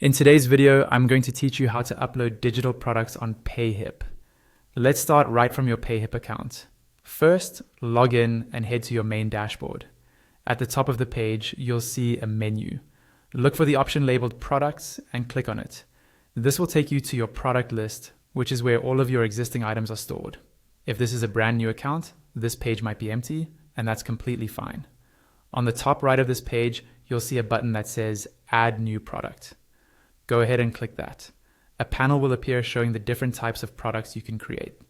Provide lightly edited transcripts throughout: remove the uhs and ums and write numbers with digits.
In today's video, I'm going to teach you how to upload digital products on Payhip. Let's start right from your Payhip account. First, log in and head to your main dashboard. At the top of the page, you'll see a menu. Look for the option labeled Products and click on it. This will take you to your product list, which is where all of your existing items are stored. If this is a brand new account, this page might be empty, and that's completely fine. On the top right of this page, you'll see a button that says Add New Product. Go ahead and click that. A panel will appear showing the different types of products you can create.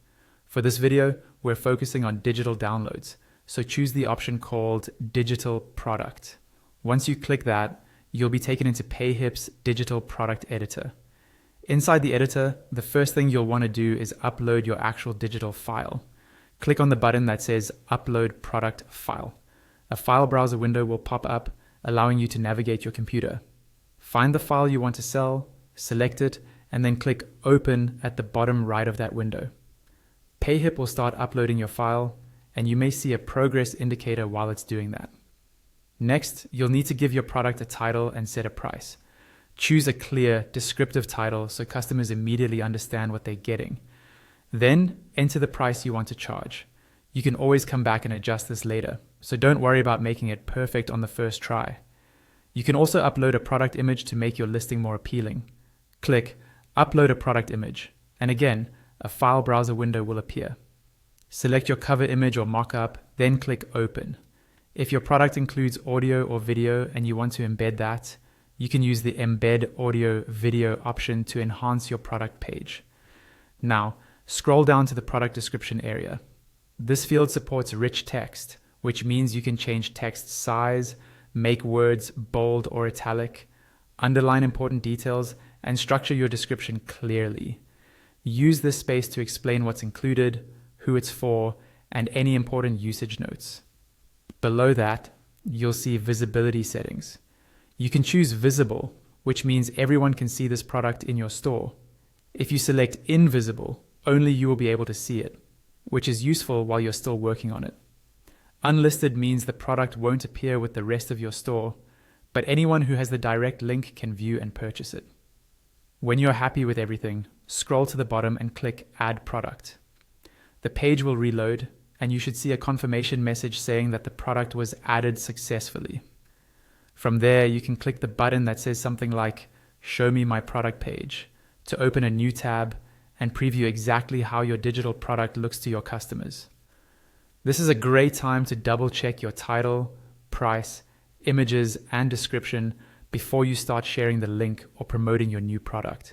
For this video, we're focusing on digital downloads, so choose the option called Digital Product. Once you click that, you'll be taken into Payhip's Digital Product Editor. Inside the editor, the first thing you'll want to do is upload your actual digital file. Click on the button that says Upload Product File. A file browser window will pop up, allowing you to navigate your computer. Find the file you want to sell, select it, and then click Open at the bottom right of that window. Payhip will start uploading your file, and you may see a progress indicator while it's doing that. Next, you'll need to give your product a title and set a price. Choose a clear, descriptive title so customers immediately understand what they're getting. Then, enter the price you want to charge. You can always come back and adjust this later, so don't worry about making it perfect on the first try. You can also upload a product image to make your listing more appealing. Click Upload a Product Image, and again, a file browser window will appear. Select your cover image or mockup, then click Open. If your product includes audio or video and you want to embed that, you can use the Embed Audio Video option to enhance your product page. Now, scroll down to the product description area. This field supports rich text, which means you can change text size, make words bold or italic, underline important details, and structure your description clearly. Use this space to explain what's included, who it's for, and any important usage notes. Below that, you'll see visibility settings. You can choose visible, which means everyone can see this product in your store. If you select invisible, only you will be able to see it, which is useful while you're still working on it. Unlisted means the product won't appear with the rest of your store, but anyone who has the direct link can view and purchase it. When you're happy with everything, scroll to the bottom and click Add Product. The page will reload, and you should see a confirmation message saying that the product was added successfully. From there, you can click the button that says something like Show me my product page to open a new tab and preview exactly how your digital product looks to your customers. This is a great time to double check your title, price, images, and description before you start sharing the link or promoting your new product.